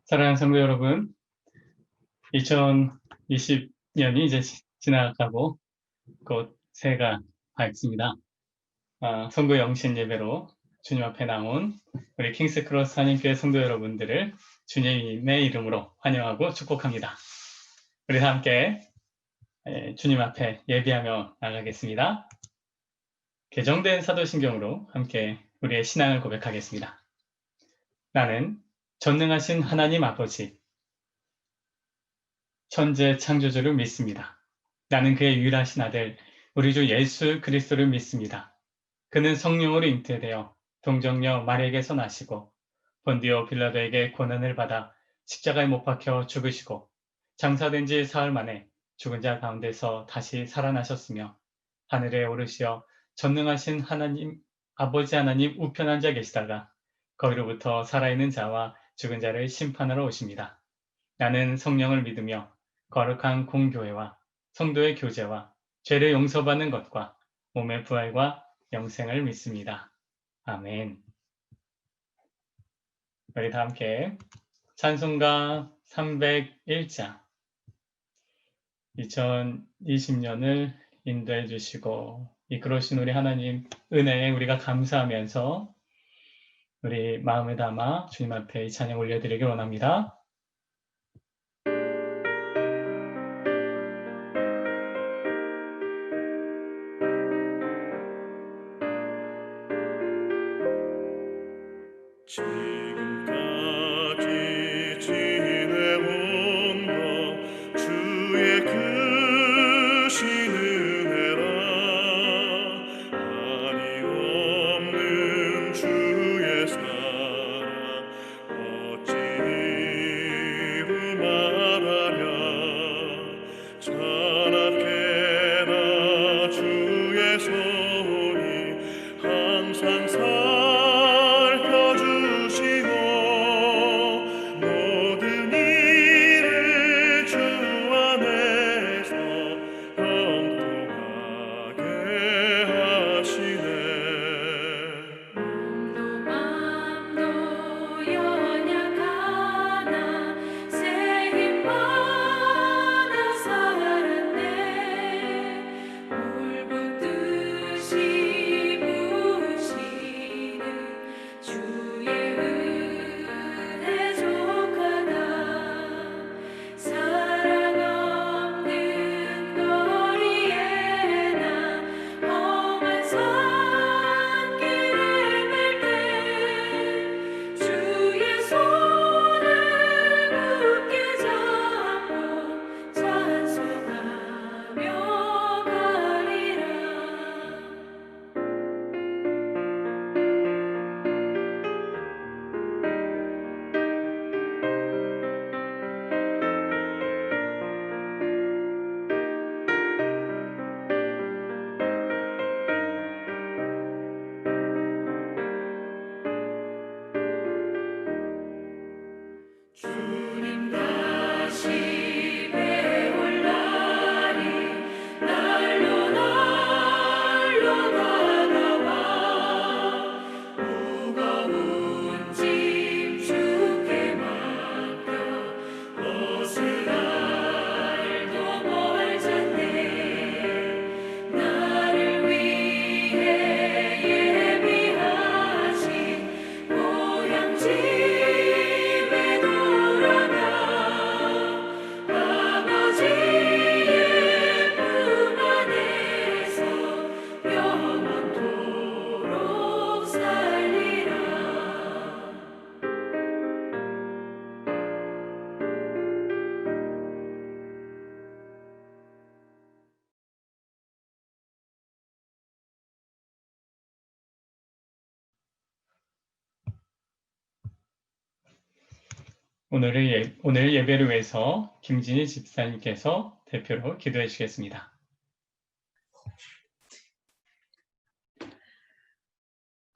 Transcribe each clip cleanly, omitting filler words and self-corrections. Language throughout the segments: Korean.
사랑하는 성도 여러분, 2020년이 이제 지나가고 곧 새해가 밝습니다. 성도 영신 예배로 주님 앞에 나온 우리 킹스크로스 한인교회 성도 여러분들을 주님의 이름으로 환영하고 축복합니다. 우리 다 함께 주님 앞에 예배하며 나가겠습니다. 개정된 사도신경으로 함께 우리의 신앙을 고백하겠습니다. 나는 전능하신 하나님 아버지, 천재 창조주를 믿습니다. 나는 그의 유일하신 아들, 우리 주 예수 그리스도를 믿습니다. 그는 성령으로 잉태되어 동정녀 마리아에게서 나시고 본디오 빌라도에게 고난을 받아 십자가에 못 박혀 죽으시고 장사된 지 사흘 만에 죽은 자 가운데서 다시 살아나셨으며 하늘에 오르시어 전능하신 하나님, 아버지 하나님 우편 앉아 계시다가 거기로부터 살아있는 자와 죽은 자를 심판하러 오십니다. 나는 성령을 믿으며 거룩한 공교회와 성도의 교제와 죄를 용서받는 것과 몸의 부활과 영생을 믿습니다. 아멘. 우리 다 함께 찬송가 301장 2020년을 인도해 주시고 이끌어주신 우리 하나님 은혜에 우리가 감사하면서 우리 마음에 담아 주님 앞에 이 찬양 올려드리길 원합니다. 지금까지 지내온 것 주의 크신 은혜라 한이 없는 주의 사랑 어찌 이루 말하랴 찬악해라 주의 손이 항상 살펴주시고 모든 일을 주 안에서 형통하게 하시네. 맘도 연약하나 새 힘 받아 살았네. 물붓듯이 부으시는 주의 은혜 족하다. 사랑 없는 거리에 나 험한 산길을 갈 때 주의 손을 굳게 잡고 찬송하며 가리라. 주님 다시 배울 날이 날로 날로 다가와 무거운 짐 주께 맡겨 벗을 날도 멀잖네. 나를 위해 예비하신 고향 집에 돌아가 아버지의 품 안에서 영원토록 살리라. 오늘 예배를 위해서 김진희 집사님께서 대표로 기도해 주시겠습니다.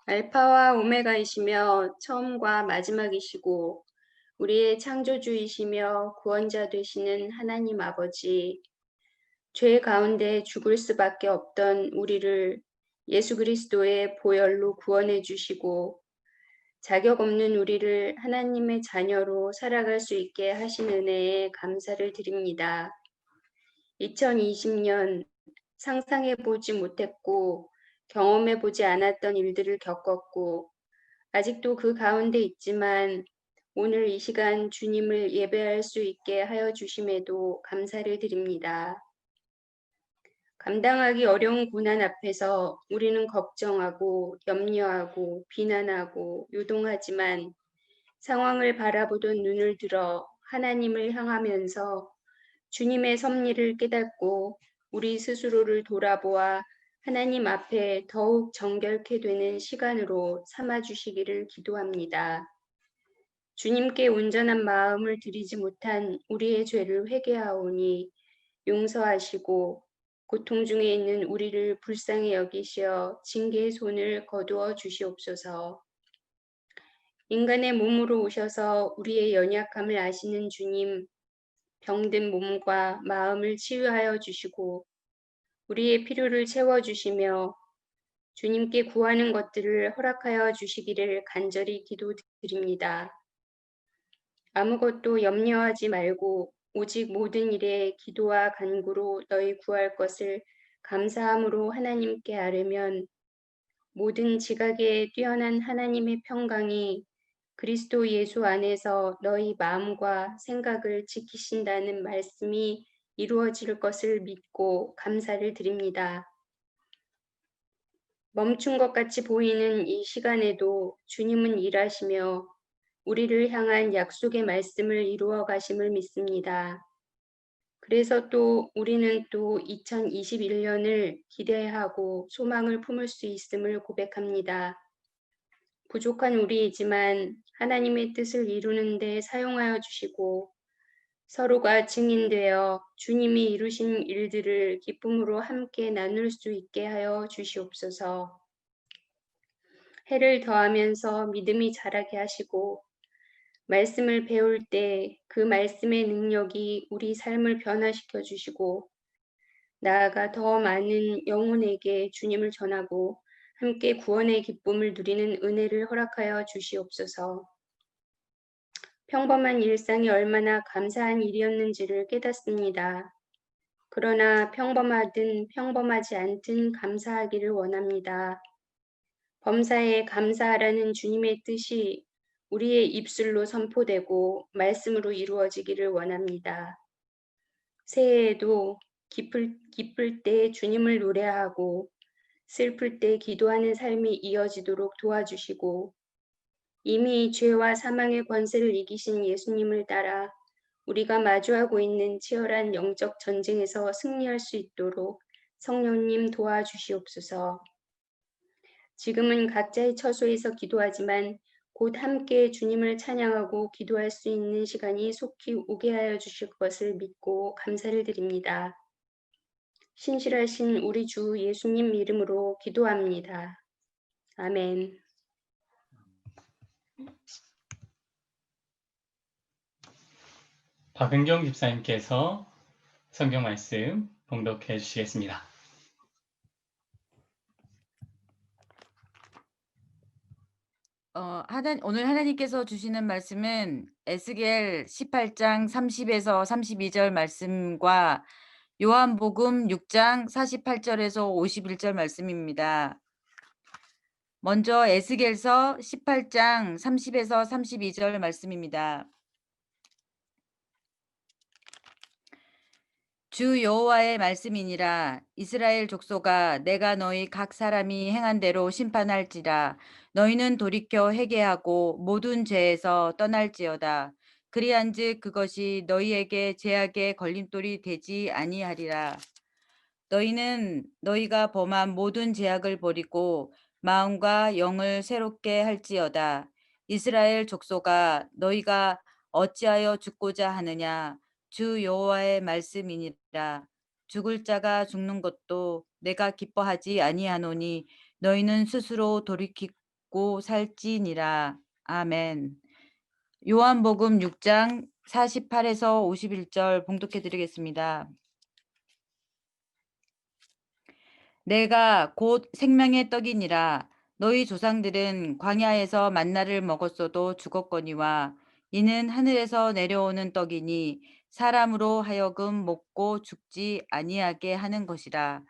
알파와 오메가이시며 처음과 마지막이시고 우리의 창조주이시며 구원자 되시는 하나님 아버지, 죄 가운데 죽을 수밖에 없던 우리를 예수 그리스도의 보혈로 구원해 주시고 자격 없는 우리를 하나님의 자녀로 살아갈 수 있게 하신 은혜에 감사를 드립니다. 2020년 상상해 보지 못했고 경험해 보지 않았던 일들을 겪었고 아직도 그 가운데 있지만 오늘 이 시간 주님을 예배할 수 있게 하여 주심에도 감사를 드립니다. 감당하기 어려운 고난 앞에서 우리는 걱정하고 염려하고 비난하고 요동하지만 상황을 바라보던 눈을 들어 하나님을 향하면서 주님의 섭리를 깨닫고 우리 스스로를 돌아보아 하나님 앞에 더욱 정결케 되는 시간으로 삼아주시기를 기도합니다. 주님께 온전한 마음을 드리지 못한 우리의 죄를 회개하오니 용서하시고 고통 중에 있는 우리를 불쌍히 여기시어 징계의 손을 거두어 주시옵소서. 인간의 몸으로 오셔서 우리의 연약함을 아시는 주님, 병든 몸과 마음을 치유하여 주시고 우리의 필요를 채워주시며 주님께 구하는 것들을 허락하여 주시기를 간절히 기도드립니다. 아무것도 염려하지 말고 오직 모든 일에 기도와 간구로 너희 구할 것을 감사함으로 하나님께 아뢰면 모든 지각에 뛰어난 하나님의 평강이 그리스도 예수 안에서 너희 마음과 생각을 지키신다는 말씀이 이루어질 것을 믿고 감사를 드립니다. 멈춘 것 같이 보이는 이 시간에도 주님은 일하시며 우리를 향한 약속의 말씀을 이루어 가심을 믿습니다. 그래서 또 우리는 또 2021년을 기대하고 소망을 품을 수 있음을 고백합니다. 부족한 우리이지만 하나님의 뜻을 이루는 데 사용하여 주시고 서로가 증인되어 주님이 이루신 일들을 기쁨으로 함께 나눌 수 있게 하여 주시옵소서. 해를 더하면서 믿음이 자라게 하시고 말씀을 배울 때 그 말씀의 능력이 우리 삶을 변화시켜 주시고 나아가 더 많은 영혼에게 주님을 전하고 함께 구원의 기쁨을 누리는 은혜를 허락하여 주시옵소서. 평범한 일상이 얼마나 감사한 일이었는지를 깨닫습니다. 그러나 평범하든 평범하지 않든 감사하기를 원합니다. 범사에 감사하라는 주님의 뜻이 우리의 입술로 선포되고 말씀으로 이루어지기를 원합니다. 새해에도 기쁠 때 주님을 노래하고 슬플 때 기도하는 삶이 이어지도록 도와주시고 이미 죄와 사망의 권세를 이기신 예수님을 따라 우리가 마주하고 있는 치열한 영적 전쟁에서 승리할 수 있도록 성령님 도와주시옵소서. 지금은 각자의 처소에서 기도하지만 곧 함께 주님을 찬양하고 기도할 수 있는 시간이 속히 오게 하여 주실 것을 믿고 감사를 드립니다. 신실하신 우리 주 예수님 이름으로 기도합니다. 아멘. 박은경 집사님께서 성경 말씀 봉독해 주시겠습니다. 오늘 하나님께서 주시는 말씀은 에스겔 18장 30에서 32절 말씀과 요한복음 6장 48절에서 51절 말씀입니다. 먼저 에스겔서 18장 30에서 32절 말씀입니다. 주 여호와의 말씀이니라. 이스라엘 족속아, 내가 너희 각 사람이 행한 대로 심판할지라. 너희는 돌이켜 회개하고 모든 죄에서 떠날지어다. 그리한즉 그것이 너희에게 죄악의 걸림돌이 되지 아니하리라. 너희는 너희가 범한 모든 죄악을 버리고 마음과 영을 새롭게 할지어다. 이스라엘 족속아, 너희가 어찌하여 죽고자 하느냐? 주 여호와의 말씀이니라. 죽을 자가 죽는 것도 내가 기뻐하지 아니하노니 너희는 스스로 돌이키고 살지니라. 아멘. 요한복음 6장 48에서 51절 봉독해 드리겠습니다. 내가 곧 생명의 떡이니라. 너희 조상들은 광야에서 만나를 먹었어도 죽었거니와 이는 하늘에서 내려오는 떡이니 사람으로 하여금 먹고 죽지 아니하게 하는 것이라.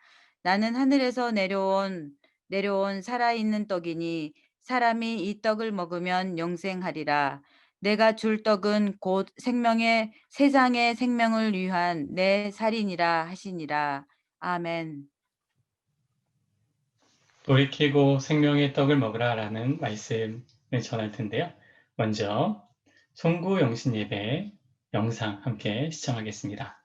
나는 하늘에서 내려온 살아있는 떡이니 사람이 이 떡을 먹으면 영생하리라. 내가 줄 떡은 곧 세상의 생명을 위한 내 살이니라 하시니라. 아멘. 돌이키고 생명의 떡을 먹으라라는 말씀을 전할 텐데요. 먼저 송구 영신 예배 영상 함께 시청하겠습니다.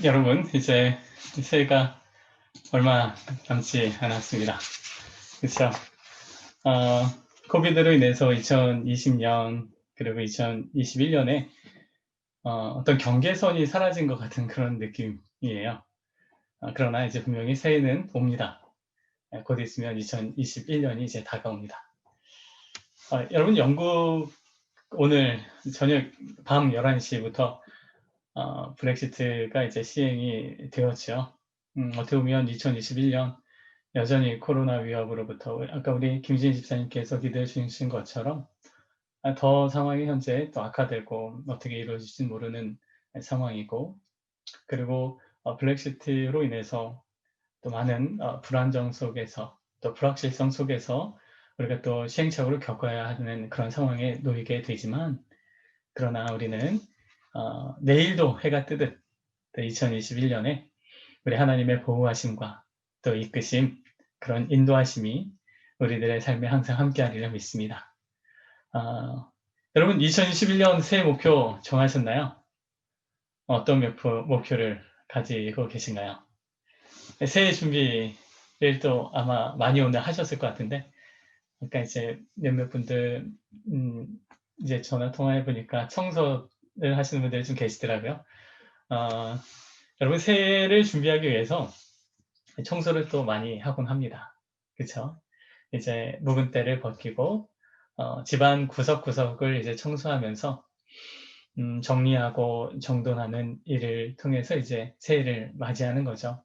여러분 이제 새해가 얼마 남지 않았습니다. 그렇죠? 코비드로 인해서 2020년 그리고 2021년에 어떤 경계선이 사라진 것 같은 그런 느낌이에요. 그러나 이제 분명히 새해는 옵니다. 곧 있으면 2021년이 이제 다가옵니다. 여러분 영국 오늘 저녁 밤 11시부터 브렉시트가 이제 시행이 되었죠. 어떻게 보면 2021년 여전히 코로나 위협으로부터 아까 우리 김진 집사님께서 기도해 주신 것처럼 더 상황이 현재 또 악화되고 어떻게 이루어질지 모르는 상황이고, 그리고 브렉시트로 인해서 또 많은 불안정 속에서 또 불확실성 속에서 우리가 또 시행착오를 겪어야 하는 그런 상황에 놓이게 되지만, 그러나 우리는 내일도 해가 뜨듯 2021년에 우리 하나님의 보호하심과 또 이끄심, 그런 인도하심이 우리들의 삶에 항상 함께하리라 믿습니다. 여러분 2021년 새해 목표 정하셨나요? 어떤 목표를 가지고 계신가요? 새해 준비를 또 아마 많이 오늘 하셨을 것 같은데, 아까 이제 몇몇 분들 이제 전화 통화해 보니까 청소를 하시는 분들이 좀 계시더라고요. 여러분 새해를 준비하기 위해서 청소를 또 많이 하곤 합니다. 그렇죠? 이제 묵은 때를 벗기고 집안 구석구석을 이제 청소하면서 정리하고 정돈하는 일을 통해서 이제 새해를 맞이하는 거죠.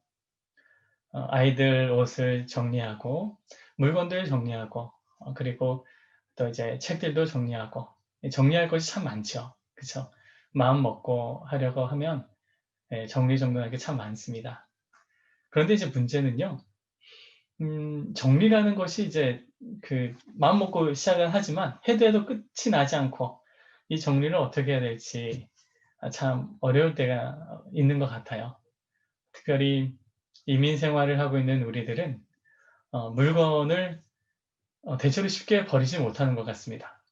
아이들 옷을 정리하고 물건들 정리하고 그리고 또 이제 책들도 정리하고, 정리할 것이 참 많죠. 그렇죠? 마음 먹고 하려고 하면 정리정돈할 게 참 많습니다. 그런데 이제 문제는요, 정리라는 것이 이제 그 마음 먹고 시작은 하지만 해도 끝이 나지 않고 이 정리를 어떻게 해야 될지 참 어려울 때가 있는 것 같아요. 특별히 이민 생활을 하고 있는 우리들은 물건을 대체로 쉽게 버리지 못하는 것 같습니다.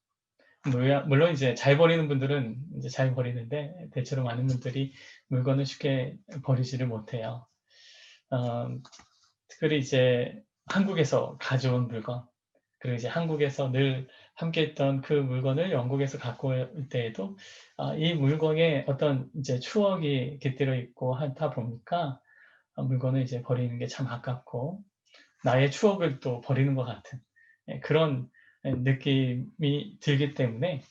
물론 이제 잘 버리는 분들은 이제 잘 버리는데 대체로 많은 분들이 물건을 쉽게 버리지를 못해요. 특별히 이제 한국에서 가져온 물건, 그리고 이제 한국에서 늘 함께했던 그 물건을 영국에서 갖고 올 때에도 이 물건에 어떤 이제 추억이 깃들어 있고 하다 보니까 물건을 이제 버리는 게 참 아깝고 나의 추억을 또 버리는 것 같은 그런 느낌이 들기 때문에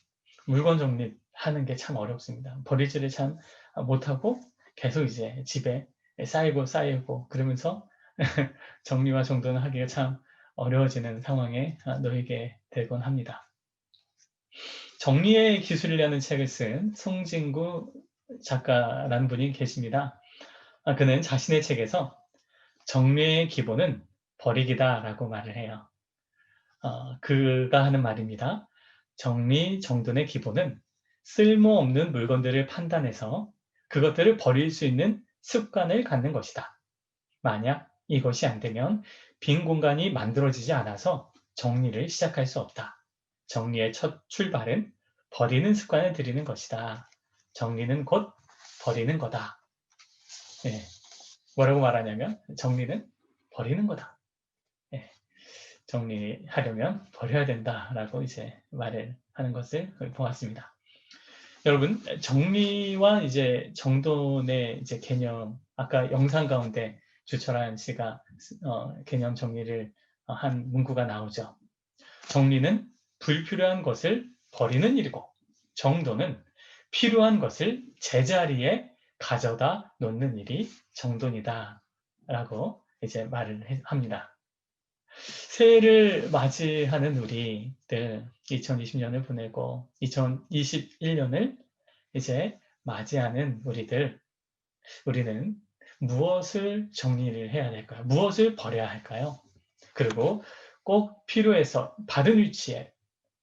물건 정리하는 게 참 어렵습니다. 버리지를 참 못하고 계속 이제 집에 쌓이고 그러면서 정리와 정돈을 하기가 참 어려워지는 상황에 놓이게 되곤 합니다. 정리의 기술이라는 책을 쓴 송진구 작가라는 분이 계십니다. 그는 자신의 책에서 정리의 기본은 버리기다라고 말을 해요. 그가 하는 말입니다. 정리, 정돈의 기본은 쓸모없는 물건들을 판단해서 그것들을 버릴 수 있는 습관을 갖는 것이다. 만약 이것이 안 되면 빈 공간이 만들어지지 않아서 정리를 시작할 수 없다. 정리의 첫 출발은 버리는 습관을 들이는 것이다. 정리는 곧 버리는 거다. 예. 뭐라고 말하냐면 정리는 버리는 거다. 예. 정리하려면 버려야 된다라고 이제 말을 하는 것을 보았습니다. 여러분, 정리와 이제 정돈의 이제 개념, 아까 영상 가운데 주철한 씨가 개념 정리를 한 문구가 나오죠. 정리는 불필요한 것을 버리는 일이고, 정돈은 필요한 것을 제자리에 가져다 놓는 일이 정돈이다 라고 이제 말을 합니다. 새해를 맞이하는 우리들 2020년을 보내고 2021년을 이제 맞이하는 우리는 무엇을 정리를 해야 될까요? 무엇을 버려야 할까요? 그리고 꼭 필요해서 바른 위치에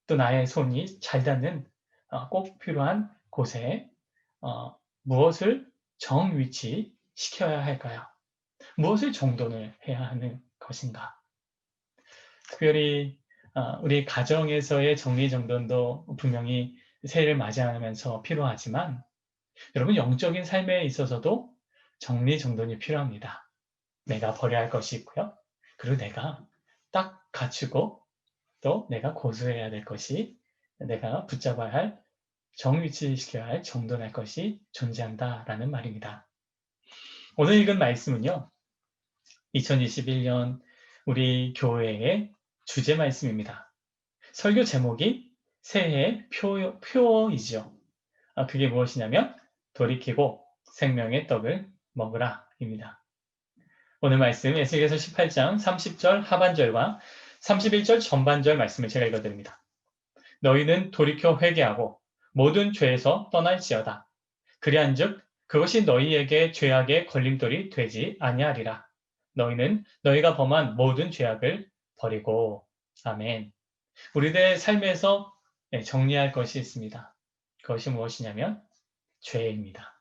또 나의 손이 잘 닿는 꼭 필요한 곳에 무엇을 정위치 시켜야 할까요? 무엇을 정돈을 해야 하는 것인가? 특별히 우리 가정에서의 정리정돈도 분명히 새해를 맞이하면서 필요하지만 여러분 영적인 삶에 있어서도 정리정돈이 필요합니다. 내가 버려야 할 것이 있고요. 그리고 내가 딱 갖추고 또 내가 고수해야 될 것이, 내가 붙잡아야 할, 정위치시켜야 할, 정돈할 것이 존재한다라는 말입니다. 오늘 읽은 말씀은요. 2021년 우리 교회의 주제 말씀입니다. 설교 제목이 새해의 표어이죠. 그게 무엇이냐면 돌이키고 생명의 떡을 먹으라 입니다. 오늘 말씀 에스겔서 18장 30절 하반절과 31절 전반절 말씀을 제가 읽어드립니다. 너희는 돌이켜 회개하고 모든 죄에서 떠날지어다. 그리한즉 그것이 너희에게 죄악의 걸림돌이 되지 아니하리라. 너희는 너희가 범한 모든 죄악을 버리고. 아멘. 우리들의 삶에서 정리할 것이 있습니다. 그것이 무엇이냐면 죄입니다.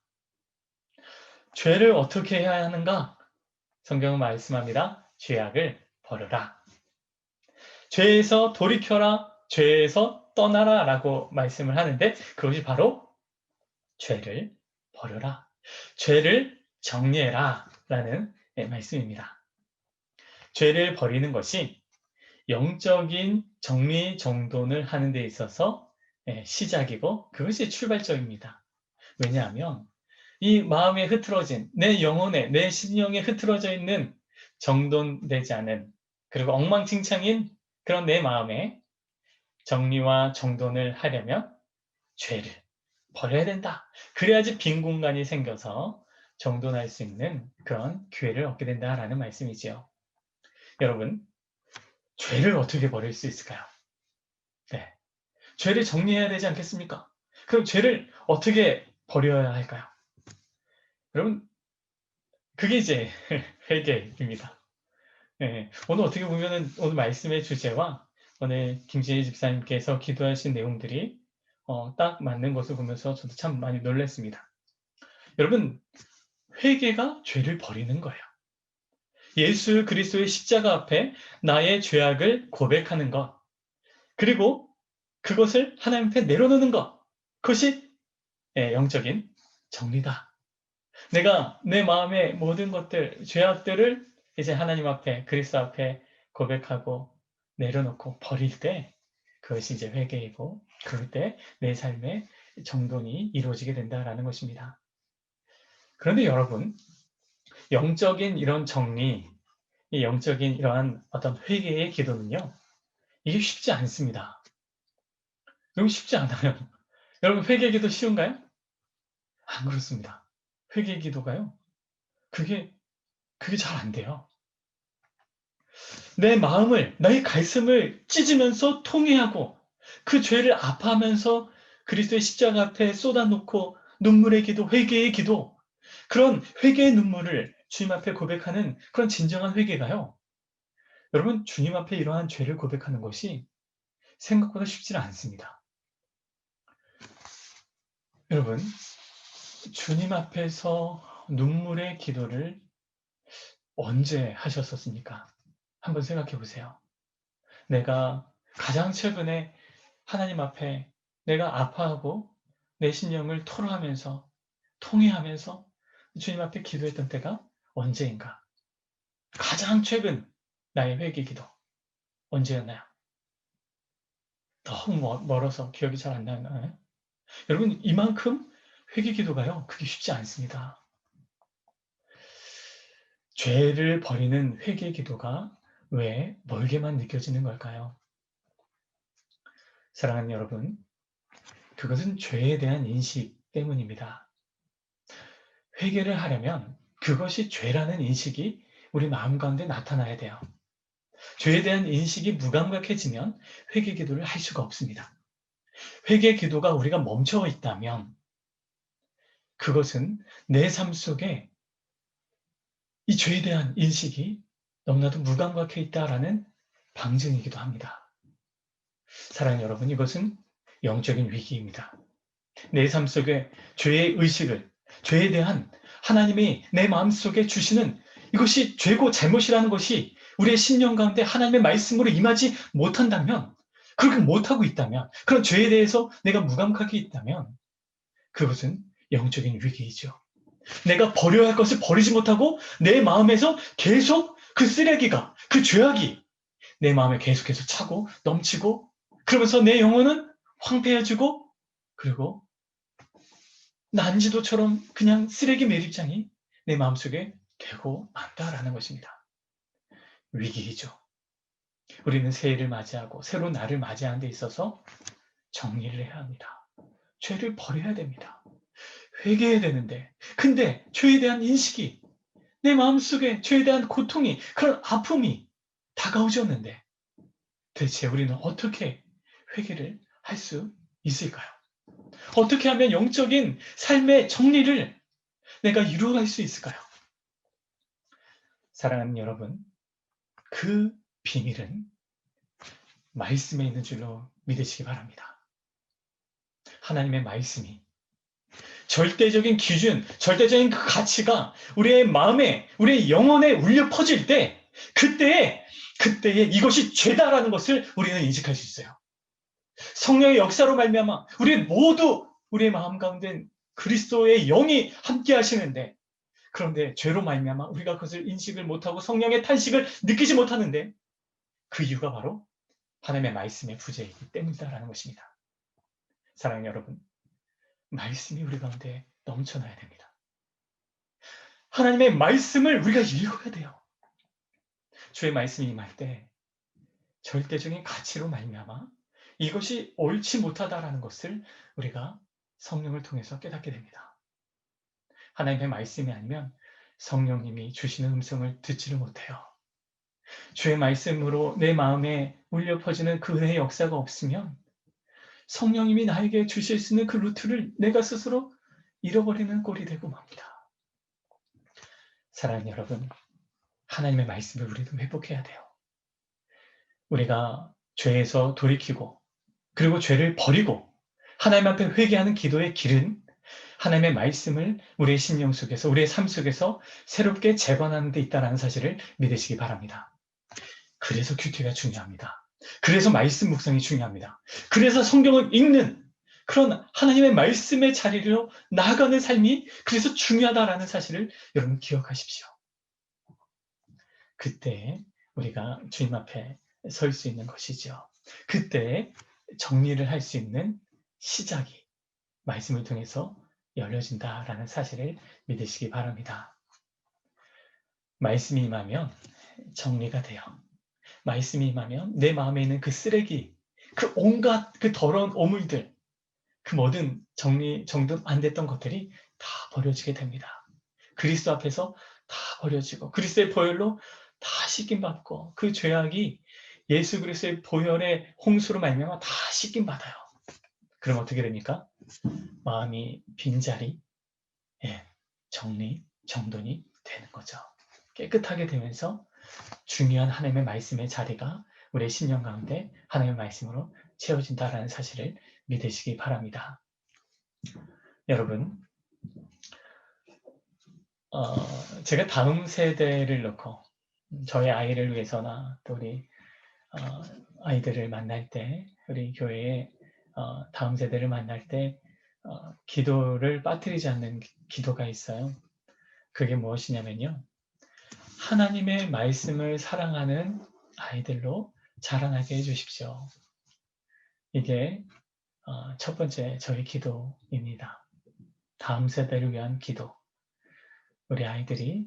죄를 어떻게 해야 하는가? 성경은 말씀합니다. 죄악을 버려라. 죄에서 돌이켜라. 죄에서 떠나라 라고 말씀을 하는데 그것이 바로 죄를 버려라. 죄를 정리해라 라는 말씀입니다. 죄를 버리는 것이 영적인 정리정돈을 하는 데 있어서 시작이고 그것이 출발점입니다. 왜냐하면 이 마음에 흐트러진 내 영혼에 내 신령에 흐트러져 있는 정돈되지 않은 그리고 엉망진창인 그런 내 마음에 정리와 정돈을 하려면 죄를 버려야 된다. 그래야지 빈 공간이 생겨서 정돈할 수 있는 그런 기회를 얻게 된다라는 말씀이지요. 여러분, 죄를 어떻게 버릴 수 있을까요? 네, 죄를 정리해야 되지 않겠습니까? 그럼 죄를 어떻게 버려야 할까요? 여러분, 그게 이제 회개입니다. 네, 오늘 어떻게 보면은 오늘 말씀의 주제와 오늘 김지혜 집사님께서 기도하신 내용들이 딱 맞는 것을 보면서 저도 참 많이 놀랐습니다. 여러분, 회개가 죄를 버리는 거예요. 예수 그리스도의 십자가 앞에 나의 죄악을 고백하는 것, 그리고 그것을 하나님 앞에 내려놓는 것, 그것이 영적인 정리다. 내가 내 마음의 모든 것들, 죄악들을 이제 하나님 앞에, 그리스도 앞에 고백하고 내려놓고 버릴 때 그것이 이제 회개이고 그럴 때 내 삶의 정돈이 이루어지게 된다라는 것입니다. 그런데 여러분, 영적인 이런 정리, 이 영적인 이러한 어떤 회개의 기도는요, 이게 쉽지 않습니다. 여러분 쉽지 않아요. 여러분 회개 기도 쉬운가요? 안 그렇습니다. 회개 기도가요, 그게 잘 안 돼요. 내 마음을, 나의 가슴을 찢으면서 통회하고 그 죄를 아파하면서 그리스도의 십자가 앞에 쏟아놓고 눈물의 기도, 회개의 기도, 그런 회개의 눈물을 주님 앞에 고백하는 그런 진정한 회개가요, 여러분 주님 앞에 이러한 죄를 고백하는 것이 생각보다 쉽지는 않습니다. 여러분, 주님 앞에서 눈물의 기도를 언제 하셨었습니까? 한번 생각해 보세요. 내가 가장 최근에 하나님 앞에 내가 아파하고 내 신령을 토로하면서 통회하면서 주님 앞에 기도했던 때가 언제인가? 가장 최근 나의 회개 기도 언제였나요? 너무 멀어서 기억이 잘 안 나나요? 여러분, 이만큼 회개 기도가요, 그게 쉽지 않습니다. 죄를 버리는 회개 기도가 왜 멀게만 느껴지는 걸까요? 사랑하는 여러분, 그것은 죄에 대한 인식 때문입니다. 회개를 하려면 그것이 죄라는 인식이 우리 마음 가운데 나타나야 돼요. 죄에 대한 인식이 무감각해지면 회개 기도를 할 수가 없습니다. 회개 기도가 우리가 멈춰 있다면 그것은 내 삶 속에 이 죄에 대한 인식이 너무나도 무감각해 있다라는 방증이기도 합니다. 사랑하는 여러분, 이것은 영적인 위기입니다. 내 삶 속에 죄의 의식을, 죄에 대한 하나님이 내 마음속에 주시는 이것이 죄고 잘못이라는 것이 우리의 신령 가운데 하나님의 말씀으로 임하지 못한다면, 그렇게 못하고 있다면, 그런 죄에 대해서 내가 무감각하게 있다면 그것은 영적인 위기이죠. 내가 버려야 할 것을 버리지 못하고 내 마음에서 계속 그 쓰레기가, 그 죄악이 내 마음에 계속해서 차고 넘치고, 그러면서 내 영혼은 황폐해지고, 그리고 난지도처럼 그냥 쓰레기 매립장이 내 마음속에 되고 만다라는 것입니다. 위기이죠. 우리는 새해를 맞이하고 새로운 날을 맞이하는 데 있어서 정리를 해야 합니다. 죄를 버려야 됩니다. 회개해야 되는데, 근데 죄에 대한 인식이 내 마음속에 죄에 대한 고통이, 그런 아픔이 다가오셨는데 대체 우리는 어떻게 회개를 할 수 있을까요? 어떻게 하면 영적인 삶의 정리를 내가 이루어갈 수 있을까요? 사랑하는 여러분, 그 비밀은 말씀에 있는 줄로 믿으시기 바랍니다. 하나님의 말씀이 절대적인 기준, 절대적인 그 가치가 우리의 마음에, 우리의 영혼에 울려 퍼질 때, 그때에 이것이 죄다라는 것을 우리는 인식할 수 있어요. 성령의 역사로 말미암아 우리 모두 우리의 마음 가운데 그리스도의 영이 함께 하시는데, 그런데 죄로 말미암아 우리가 그것을 인식을 못하고 성령의 탄식을 느끼지 못하는데, 그 이유가 바로 하나님의 말씀의 부재이기 때문이다라는 것입니다. 사랑하는 여러분, 말씀이 우리 가운데 넘쳐나야 됩니다. 하나님의 말씀을 우리가 읽어야 돼요. 주의 말씀이 임할 때 절대적인 가치로 말미암아 이것이 옳지 못하다라는 것을 우리가 성령을 통해서 깨닫게 됩니다. 하나님의 말씀이 아니면 성령님이 주시는 음성을 듣지를 못해요. 주의 말씀으로 내 마음에 울려 퍼지는 그 은혜의 역사가 없으면 성령님이 나에게 주실 수 있는 그 루트를 내가 스스로 잃어버리는 꼴이 되고 맙니다. 사랑하는 여러분, 하나님의 말씀을 우리도 회복해야 돼요. 우리가 죄에서 돌이키고 그리고 죄를 버리고 하나님 앞에 회개하는 기도의 길은 하나님의 말씀을 우리의 심령 속에서, 우리의 삶 속에서 새롭게 재건하는 데 있다는 사실을 믿으시기 바랍니다. 그래서 큐티가 중요합니다. 그래서 말씀 묵상이 중요합니다. 그래서 성경을 읽는 그런 하나님의 말씀의 자리로 나아가는 삶이 그래서 중요하다라는 사실을 여러분 기억하십시오. 그때 우리가 주님 앞에 설 수 있는 것이죠. 그때 정리를 할 수 있는 시작이 말씀을 통해서 열려진다라는 사실을 믿으시기 바랍니다. 말씀이 임하면 정리가 돼요. 말씀이 임하면 내 마음에 있는 그 쓰레기, 그 온갖 그 더러운 오물들, 그 모든 정돈 안 됐던 것들이 다 버려지게 됩니다. 그리스도 앞에서 다 버려지고 그리스도의 보혈로 다 씻김받고 그 죄악이 예수 그리스도의 보혈의 홍수로 말미암아 다 씻김받아요. 그럼 어떻게 됩니까? 마음이 빈자리, 정돈이 되는 거죠. 깨끗하게 되면서 중요한 하나님의 말씀의 자리가 우리의 심령 가운데 하나님의 말씀으로 채워진다라는 사실을 믿으시기 바랍니다. 여러분, 제가 다음 세대를 놓고 저희 아이를 위해서나 또 우리 아이들을 만날 때, 우리 교회의 다음 세대를 만날 때 기도를 빠뜨리지 않는 기도가 있어요. 그게 무엇이냐면요, 하나님의 말씀을 사랑하는 아이들로 자라나게 해주십시오. 이게 첫 번째 저희 기도입니다. 다음 세대를 위한 기도. 우리 아이들이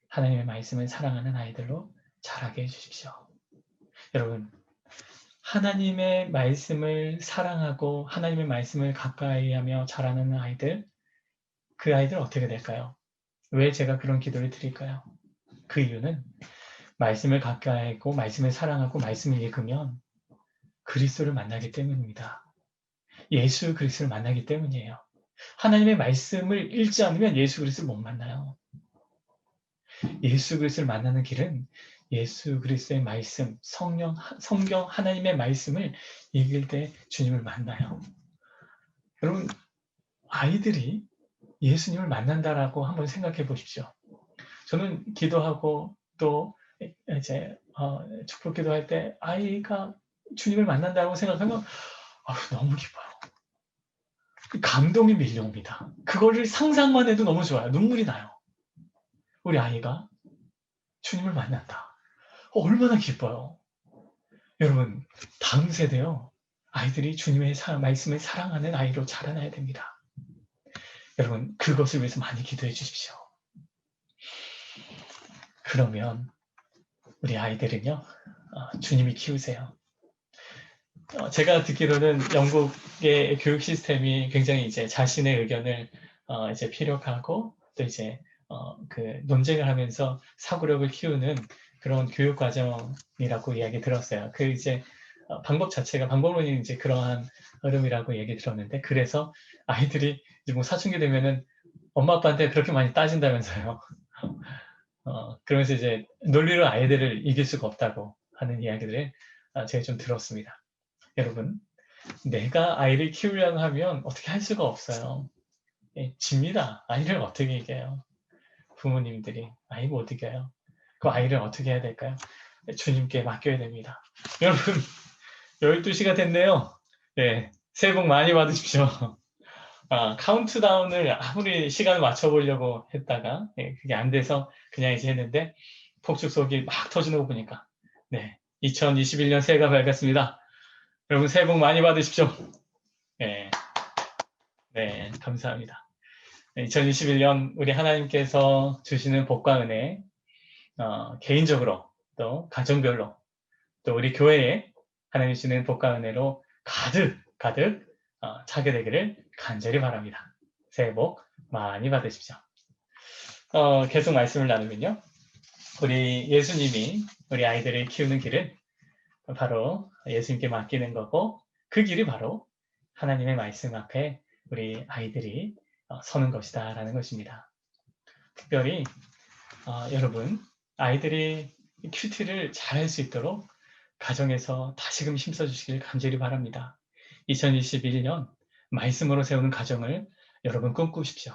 하나님의 말씀을 사랑하는 아이들로 자라게 해주십시오. 여러분, 하나님의 말씀을 사랑하고 하나님의 말씀을 가까이 하며 자라는 아이들, 그 아이들 어떻게 될까요? 왜 제가 그런 기도를 드릴까요? 그 이유는 말씀을 가까이 하고 말씀을 사랑하고 말씀을 읽으면 그리스도를 만나기 때문입니다. 예수 그리스도를 만나기 때문이에요. 하나님의 말씀을 읽지 않으면 예수 그리스도를 못 만나요. 예수 그리스도를 만나는 길은 예수 그리스도의 말씀, 성경 하나님의 말씀을 읽을 때 주님을 만나요. 여러분, 아이들이 예수님을 만난다라고 한번 생각해 보십시오. 저는 기도하고 또 이제 축복 기도할 때 아이가 주님을 만난다고 생각하면 너무 기뻐요. 감동이 밀려옵니다. 그거를 상상만 해도 너무 좋아요. 눈물이 나요. 우리 아이가 주님을 만난다. 얼마나 기뻐요. 여러분, 다음 세대요, 아이들이 주님의 말씀을 사랑하는 아이로 자라나야 됩니다. 여러분, 그것을 위해서 많이 기도해 주십시오. 그러면 우리 아이들은요, 주님이 키우세요. 제가 듣기로는 영국의 교육 시스템이 굉장히 이제 자신의 의견을 이제 피력하고 또 이제 그 논쟁을 하면서 사고력을 키우는 그런 교육 과정이라고 이야기 들었어요. 그 이제 방법 자체가 방법론이 이제 그러한 흐름이라고 얘기 들었는데 그래서 아이들이 이제 뭐 사춘기 되면은 엄마 아빠한테 그렇게 많이 따진다면서요. 그러면서 이제 논리로 아이들을 이길 수가 없다고 하는 이야기들을 제가 좀 들었습니다. 여러분, 내가 아이를 키우려고 하면 어떻게 할 수가 없어요. 예, 집니다. 아이를 어떻게 이겨요? 부모님들이 아이 못 이겨요. 그 아이를 어떻게 해야 될까요? 주님께 맡겨야 됩니다. 여러분, 12시가 됐네요. 네, 새해 복 많이 받으십시오. 카운트다운을 아무리 시간을 맞춰보려고 했다가 그게 안 돼서 그냥 이제 했는데 폭죽 속이 막 터지는 거 보니까 2021년 새해가 밝았습니다. 여러분 새해 복 많이 받으십시오. 네, 감사합니다. 2021년 우리 하나님께서 주시는 복과 은혜 개인적으로 또 가정별로 또 우리 교회에 하나님 주시는 복과 은혜로 가득 차게 되기를 간절히 바랍니다. 새해 복 많이 받으십시오. 계속 말씀을 나누면요. 우리 예수님이 우리 아이들을 키우는 길은 바로 예수님께 맡기는 거고 그 길이 바로 하나님의 말씀 앞에 우리 아이들이 서는 것이다 라는 것입니다. 특별히 여러분 아이들이 큐티를 잘할 수 있도록 가정에서 다시금 힘써주시길 간절히 바랍니다. 2021년 말씀으로 세우는 가정을 여러분 꿈꾸십시오.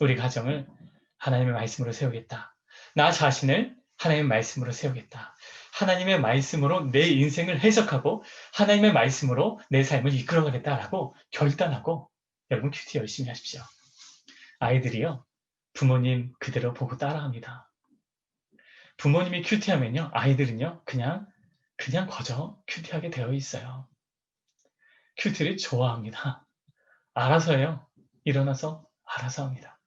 우리 가정을 하나님의 말씀으로 세우겠다. 나 자신을 하나님의 말씀으로 세우겠다. 하나님의 말씀으로 내 인생을 해석하고 하나님의 말씀으로 내 삶을 이끌어가겠다라고 결단하고 여러분 큐티 열심히 하십시오. 아이들이요. 부모님 그대로 보고 따라합니다. 부모님이 큐티하면요. 아이들은요. 그냥 거저 큐티하게 되어 있어요. 큐티를 좋아합니다. 알아서요. 일어나서 알아서 합니다.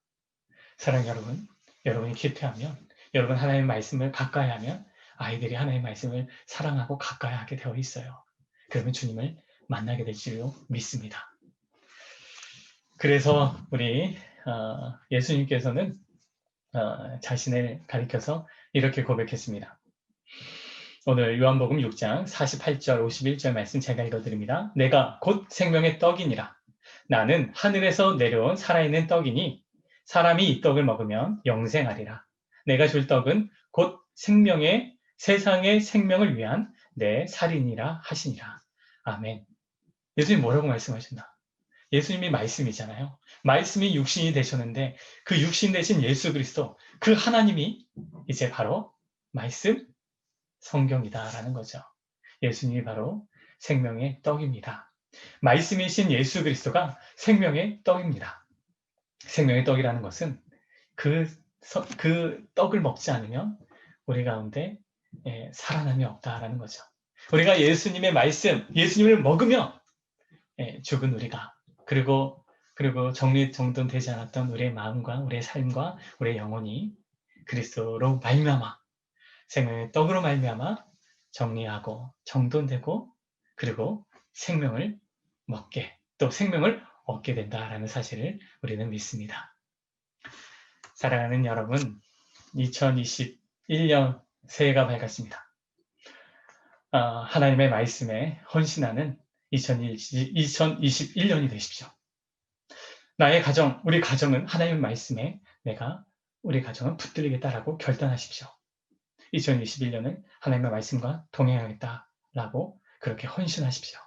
사랑하는 여러분, 여러분이 큐티하면 여러분 하나님의 말씀을 가까이 하면 아이들이 하나님의 말씀을 사랑하고 가까이 하게 되어 있어요. 그러면 주님을 만나게 될 줄로 믿습니다. 그래서 우리 예수님께서는 자신을 가리켜서 이렇게 고백했습니다. 오늘 요한복음 6장 48절 51절 말씀 제가 읽어드립니다. 내가 곧 생명의 떡이니라. 나는 하늘에서 내려온 살아있는 떡이니 사람이 이 떡을 먹으면 영생하리라. 내가 줄 떡은 곧 세상의 생명을 위한 내 살이니라 하시니라. 아멘. 예수님 뭐라고 말씀하셨나? 예수님이 말씀이잖아요. 말씀이 육신이 되셨는데 그 육신 되신 예수 그리스도 그 하나님이 이제 바로 말씀 성경이다라는 거죠. 예수님이 바로 생명의 떡입니다. 말씀이신 예수 그리스도가 생명의 떡입니다. 생명의 떡이라는 것은 그 떡을 먹지 않으면 우리 가운데 살아남이 없다라는 거죠. 우리가 예수님의 말씀, 예수님을 먹으며 죽은 우리가 그리고 정돈되지 않았던 우리의 마음과 우리의 삶과 우리의 영혼이 그리스도로 말미암아 생명의 떡으로 말미암아 정리하고 정돈되고 그리고 생명을 먹게 또 생명을 얻게 된다라는 사실을 우리는 믿습니다. 사랑하는 여러분, 2021년 새해가 밝았습니다. 하나님의 말씀에 헌신하는 2021년이 되십시오. 나의 가정, 우리 가정은 하나님의 말씀에 우리 가정은 붙들리겠다라고 결단하십시오. 2021년은 하나님의 말씀과 동행하겠다라고 그렇게 헌신하십시오.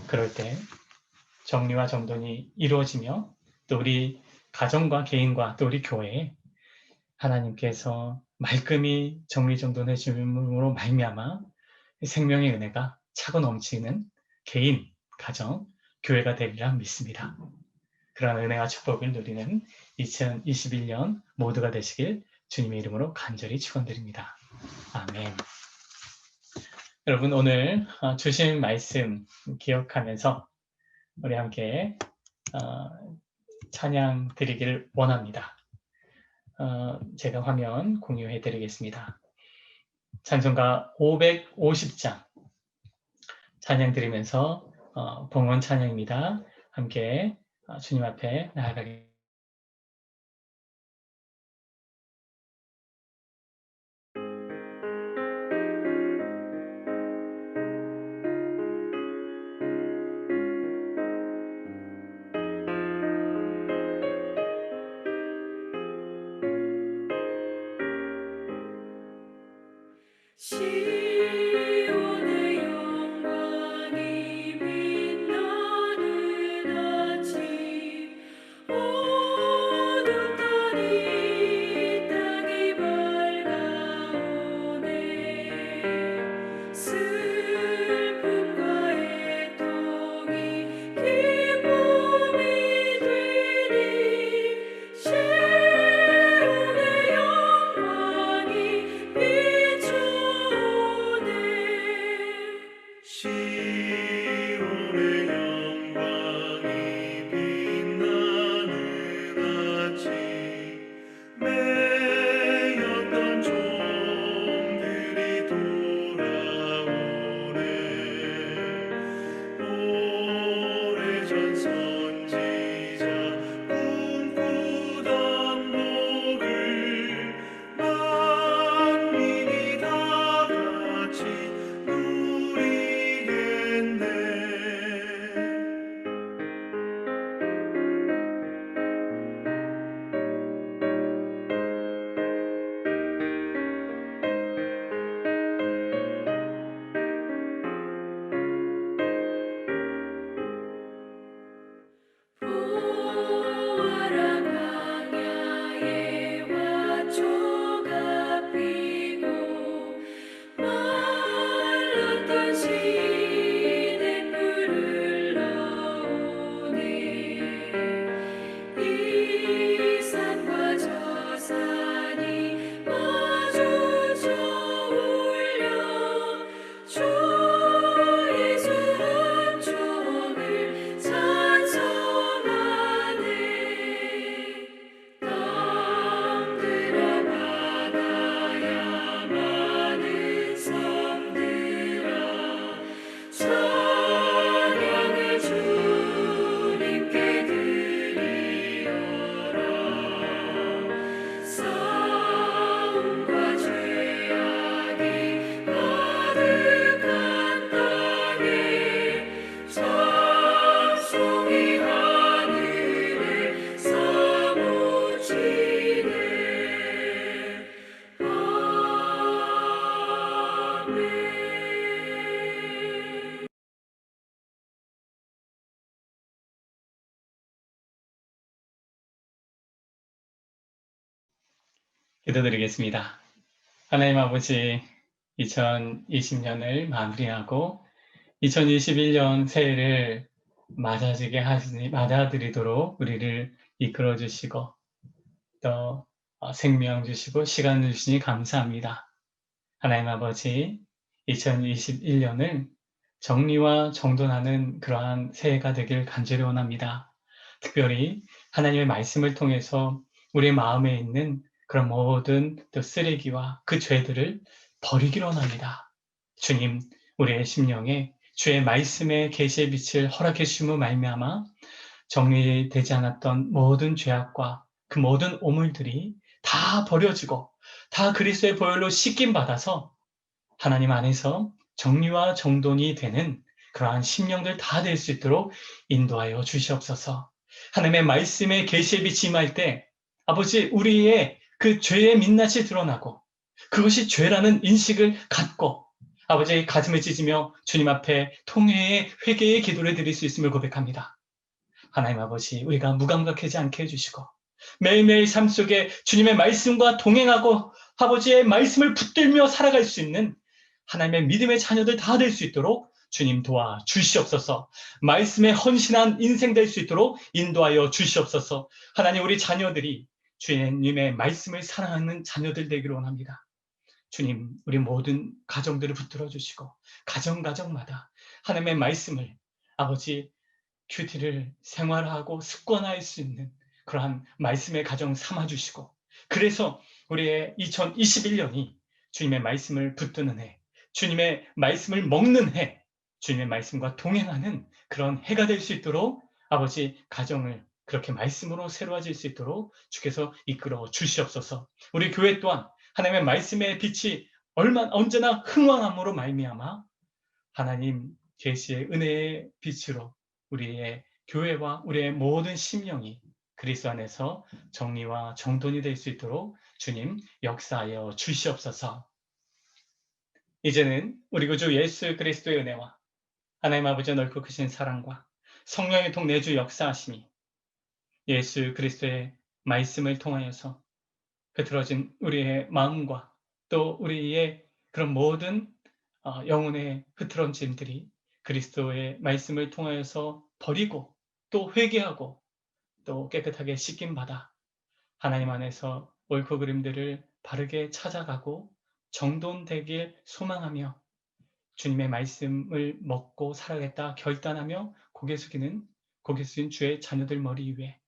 그럴 때 정리와 정돈이 이루어지며 또 우리 가정과 개인과 또 우리 교회에 하나님께서 말끔히 정리정돈해 주심으로 말미암아 생명의 은혜가 차고 넘치는 개인, 가정, 교회가 되리라 믿습니다. 그러한 은혜와 축복을 누리는 2021년 모두가 되시길 주님의 이름으로 간절히 축원드립니다. 아멘. 여러분 오늘 주신 말씀 기억하면서 우리 함께 찬양 드리기를 원합니다. 제가 화면 공유해 드리겠습니다. 찬송가 550장 찬양 드리면서 봉헌 찬양입니다. 함께 주님 앞에 나아가겠습니다. 기도드리겠습니다. 하나님 아버지, 2020년을 마무리하고 2021년 새해를 맞아들이도록 우리를 이끌어 주시고 또 생명 주시고 시간 주시니 감사합니다. 하나님 아버지, 2021년을 정리와 정돈하는 그러한 새해가 되길 간절히 원합니다. 특별히 하나님의 말씀을 통해서 우리 마음에 있는 그런 모든 또 쓰레기와 그 죄들을 버리기로 원합니다. 주님, 우리의 심령에 주의 말씀의 계시의 빛을 허락해 주심으로 말미암아 정리되지 않았던 모든 죄악과 그 모든 오물들이 다 버려지고 다 그리스도의 보혈로 씻김 받아서 하나님 안에서 정리와 정돈이 되는 그러한 심령들 다 될 수 있도록 인도하여 주시옵소서. 하나님의 말씀의 계시의 빛이 임할 때 아버지, 우리의 그 죄의 민낯이 드러나고 그것이 죄라는 인식을 갖고 아버지 가슴을 찢으며 주님 앞에 통회의 회개의 기도를 드릴 수 있음을 고백합니다. 하나님 아버지, 우리가 무감각하지 않게 해주시고 매일매일 삶 속에 주님의 말씀과 동행하고 아버지의 말씀을 붙들며 살아갈 수 있는 하나님의 믿음의 자녀들 다 될 수 있도록 주님 도와 주시옵소서. 말씀에 헌신한 인생 될 수 있도록 인도하여 주시옵소서. 하나님, 우리 자녀들이 주님의 말씀을 사랑하는 자녀들 되기를 원합니다. 주님, 우리 모든 가정들을 붙들어 주시고 가정마다 하나님의 말씀을 아버지 큐티를 생활하고 습관화할 수 있는 그러한 말씀의 가정 삼아주시고 그래서 우리의 2021년이 주님의 말씀을 붙드는 해, 주님의 말씀을 먹는 해, 주님의 말씀과 동행하는 그런 해가 될 수 있도록 아버지 가정을 그렇게 말씀으로 새로워질 수 있도록 주께서 이끌어 주시옵소서. 우리 교회 또한 하나님의 말씀의 빛이 언제나 흥왕함으로 말미암아 하나님 계시의 은혜의 빛으로 우리의 교회와 우리의 모든 심령이 그리스도 안에서 정리와 정돈이 될 수 있도록 주님 역사하여 주시옵소서. 이제는 우리 구주 예수 그리스도의 은혜와 하나님 아버지의 넓고 크신 사랑과 성령의 통내주 역사하심이 예수 그리스도의 말씀을 통하여서 흐트러진 우리의 마음과 또 우리의 그런 모든 영혼의 흐트러짐들이 그리스도의 말씀을 통하여서 버리고 또 회개하고 또 깨끗하게 씻김받아 하나님 안에서 옳고 그름들을 바르게 찾아가고 정돈되길 소망하며 주님의 말씀을 먹고 살아가겠다 결단하며 고개 숙인 주의 자녀들 머리 위에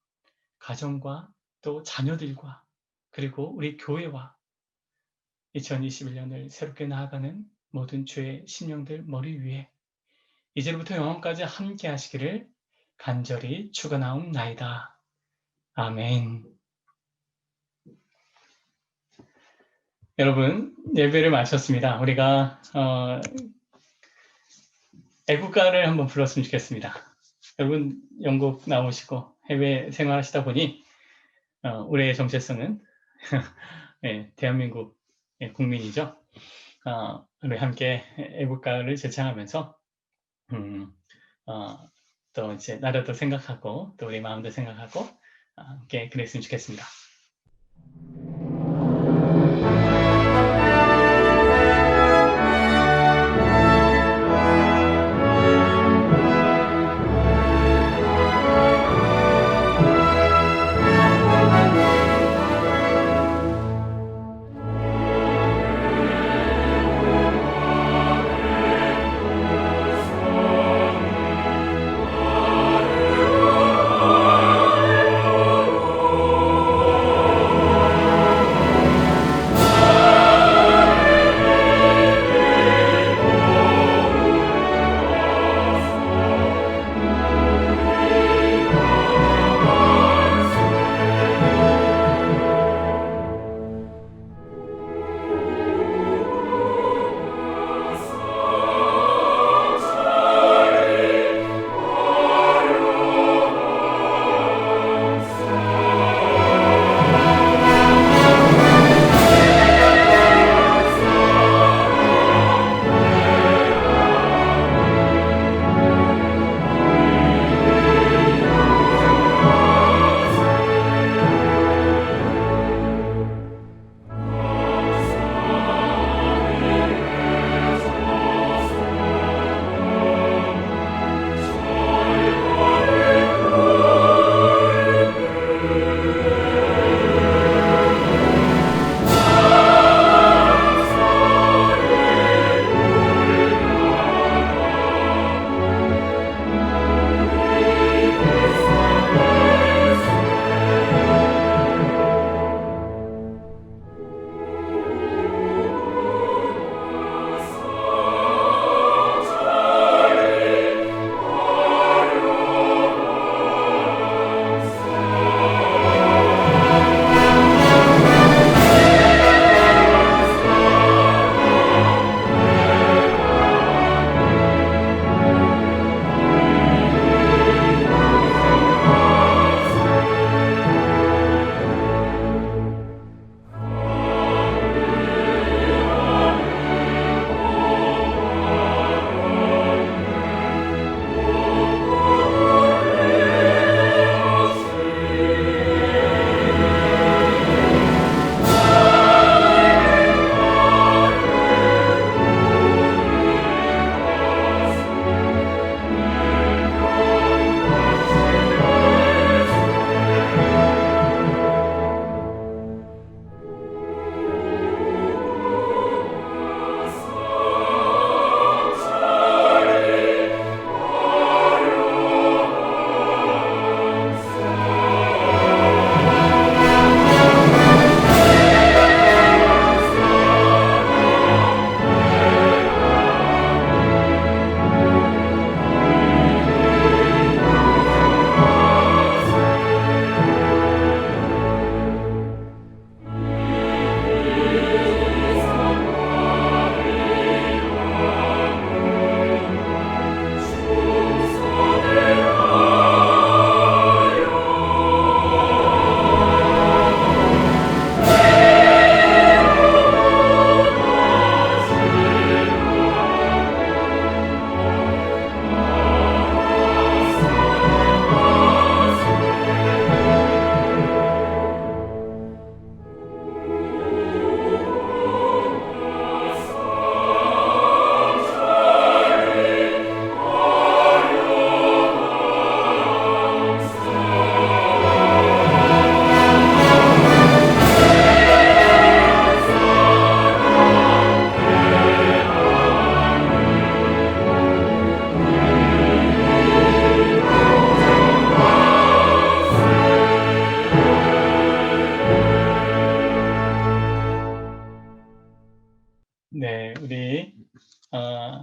가정과 또 자녀들과 그리고 우리 교회와 2021년을 새롭게 나아가는 모든 주의 심령들 머리 위에 이제부터 영원까지 함께 하시기를 간절히 축원하옵나이다. 아멘. 여러분, 예배를 마쳤습니다. 우리가 애국가를 한번 불렀으면 좋겠습니다. 여러분, 영국 나오시고 해외 생활하시다 보니 우리의 정체성은 대한민국 국민이죠. 우리 함께 애국가를 제창하면서 또 이제 나라도 생각하고 또 우리 마음도 생각하고 함께 그랬으면 좋겠습니다.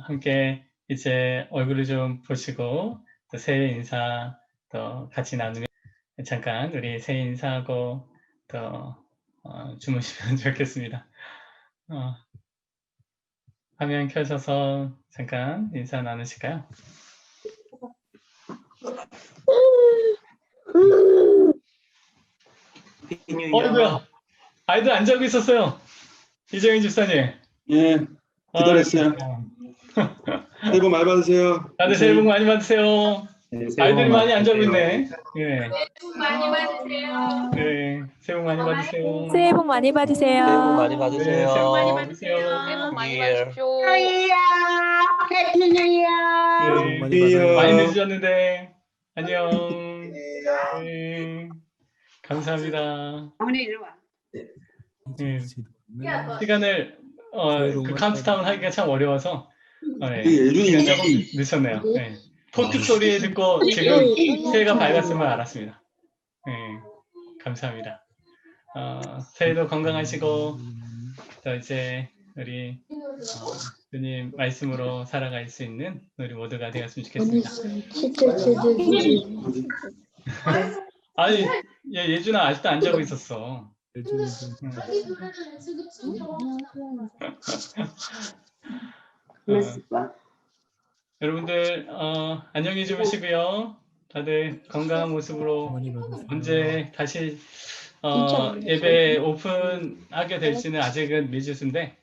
함께 이제 얼굴을 좀 보시고 또 새해 인사 또 같이 나누면 잠깐 우리 새해 인사하고 또 주무시면 좋겠습니다. 화면 켜셔서 잠깐 인사 나누실까요? 어이구야, 아이들 안 자고 있었어요. 이정희 집사님. 예, 기다렸어요. 새해 복 많이 받으세요. 다들 새해 복 많이 받으세요. 네, 새해 복 아이들이 많이 안 자고 받으세요. 있네. 네, 많이 받으세요. 네, 새해 복 많이 받으세요. 새해 복 많이 받으세요. 새해 복 많이 네, 받으세요. 새해 복 많이 받으세요. 새해 복 많이 Year. 받으십시오. 네, 많이 늦으셨는데 안녕. 네, 감사합니다. 네, 시간을 그 카운트다운 하기가 참 어려워서 네, 예준이 시간이 조금 형님. 늦었네요. 네. 포트 소리 듣고 지금 새해가 밝았음을 알았습니다. 네, 감사합니다. 새해도 건강하시고 또 이제 우리 주님 말씀으로 살아갈 수 있는 우리 모두가 되었으면 좋겠습니다. 아니, 예준아 아직도 안 자고 있었어. 여러분들 안녕히 주무시고요. 다들 건강한 모습으로 언제 다시 예배 오픈하게 될지는 아직은 미지수인데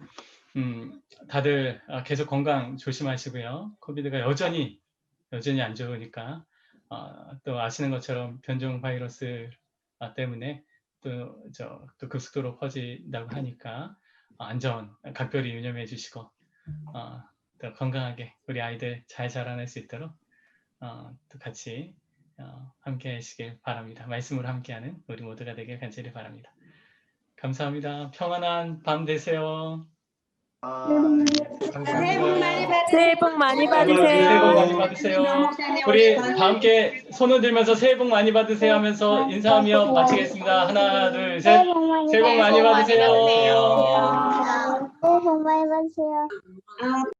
다들 계속 건강 조심하시고요. 코비드가 여전히 안 좋으니까 또 아시는 것처럼 변종 바이러스 때문에 또 급속도로 퍼진다고 하니까 안전 각별히 유념해 주시고 또 건강하게 우리 아이들 잘 자라날 수 있도록 또 같이 함께 하시길 바랍니다. 말씀으로 함께하는 우리 모두가 되길 간절히 바랍니다. 감사합니다. 평안한 밤 되세요. 감사합니다. 새해 복 많이 새해 복 많이 받으세요. 받으세요. 우리 다 함께 손을 들면서 새해 복 많이 받으세요 하면서 인사하며 마치겠습니다. 하나, 둘, 셋. 새해 복 많이 받으세요. 새해 복 많이 받으세요.